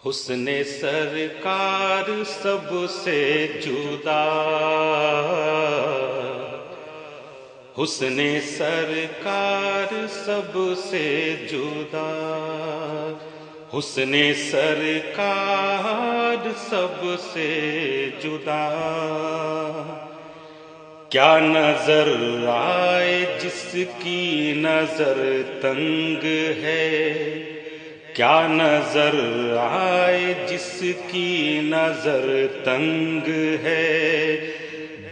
حسن سرکار سب سے جدا، حسن سرکار سب سے جدا، حسن سرکار سب سے جدا۔ کیا نظر آئے جس کی نظر تنگ ہے، کیا نظر آئے جس کی نظر تنگ ہے،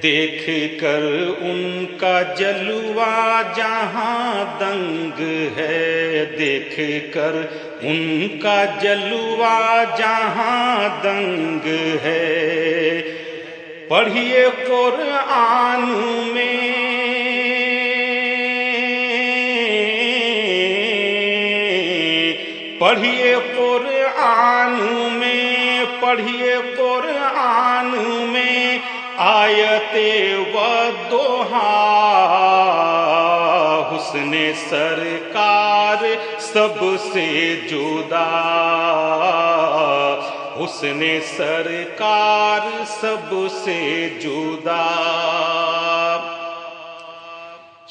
دیکھ کر ان کا جلوہ جہاں دنگ ہے، دیکھ کر ان کا جلوہ جہاں دنگ ہے۔ پڑھیے قرآن میں، پڑھیے قرآن میں، پڑھیے قرآن میں آیت والضحیٰ، حسن سرکار سب سے جدا، حسن سرکار سب سے جدا۔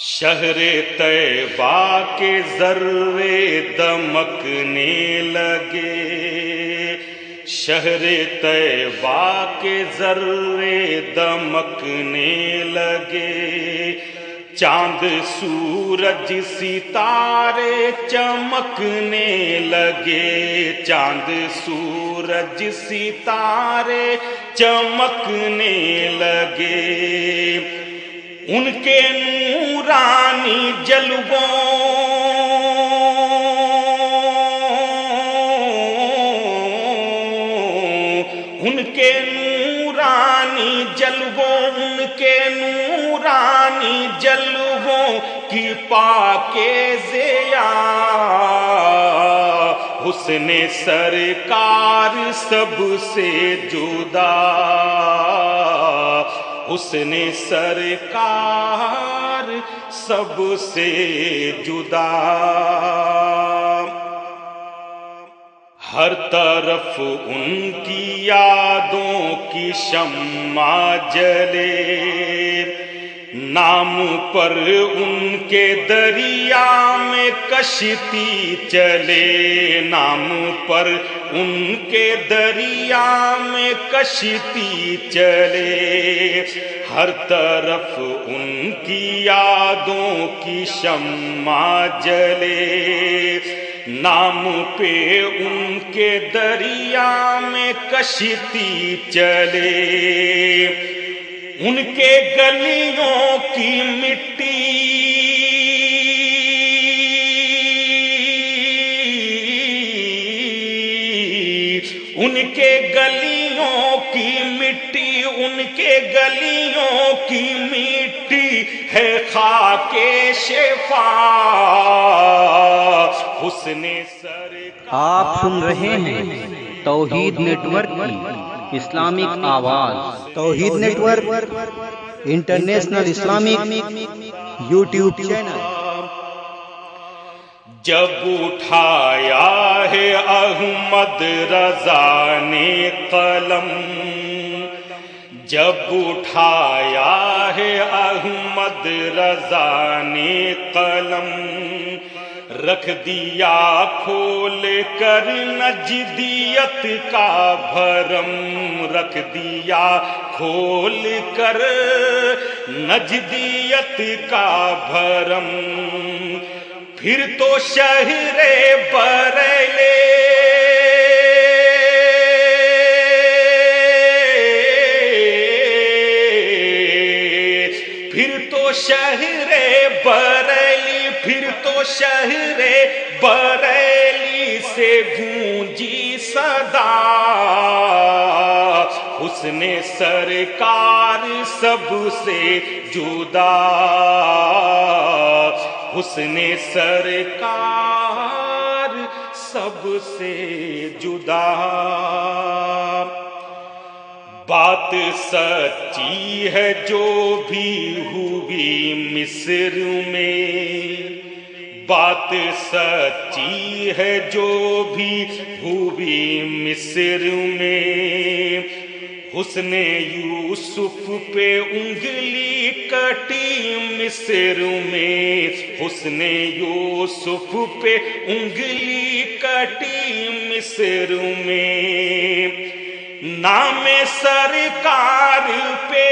شہر طیبہ کے ذرے دمکنے لگے، شہر طیبہ کے ذرے دمکنے لگے، چاند سورج ستارے چمکنے لگے، چاند سورج ستارے چمکنے لگے، ان کے نورانی جلووں، ان کے نورانی جلووں، ان کے نورانی جلووں کی پاکیزیاں، حسن سرکار سب سے جدا، حسن سرکار سب سے جدا۔ ہر طرف ان کی یادوں کی شمع جلے، نام پر ان کے دریا میں کشتی چلے، نام پر ان کے دریا میں کشتی چلے، ہر طرف ان کی یادوں کی شمع جلے، نام پہ ان کے دریا میں کشتی چلے، ان کے گلیوں کی مٹی، ان کے گلیوں کی مٹی، ان کے گلیوں کی مٹی ہے خاک شفا، حسن سرکار۔ آپ سن رہے ہیں توحید نیٹ ورک کی اسلامک آواز، توحید network international Islamic YouTube channel. جب اٹھایا ہے احمد رضا نے قلم، جب اٹھایا ہے احمد رضا نے قلم، رکھ دیا کھول کر نجدیت کا بھرم، رکھ دیا کھول کر نجدیت کا بھرم، پھر تو شہر بریلے، پھر تو شہر بریلی، پھر تو شہر بریلی سے گونجی صدا، حسن سرکار سب سے جدا، حسن سرکار سب سے جدا۔ بات سچی ہے جو بھی ہوئی مصر میں، بات سچی ہے جو بھی ہوئی مصر میں، حسن یوسف پہ انگلی کٹی مصر میں، حسن یوسف پہ انگلی کٹی مصر میں، نام سرکار پہ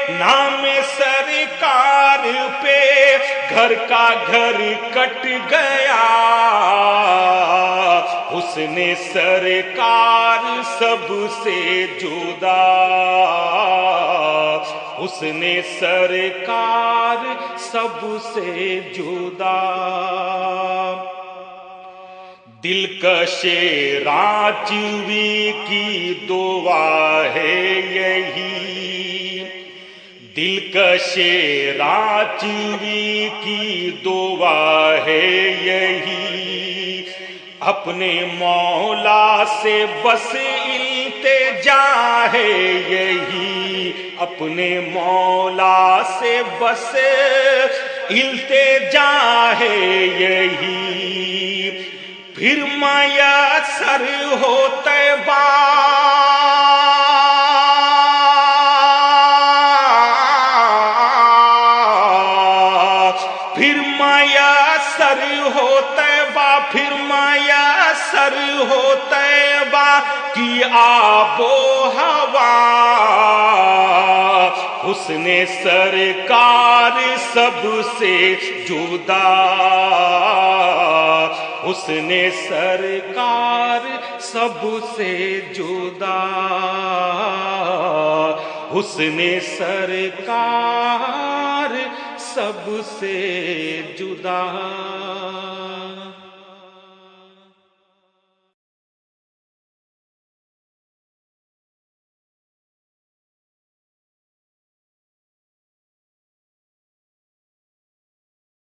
نام سرکار پہ گھر کا گھر کٹ گیا، حسن سرکار سب سے جدا، حسن سرکار سب سے جدا، دلکش راجوی کی دعا ہے یہی، دلکش راجوی کی دعا ہے یہی، اپنے مولا سے بس التجا ہے یہی، اپنے مولا سے بس التجا ہے یہی، پھر میسر ہو طیبہ، پھر میسر ہو طیبہ، پھر میسر ہو طیبہ کی آب و ہوا، حسن سرکار سب سے جدا، حسن سرکار سب سے جدا، حسن سرکار سب سے جدا۔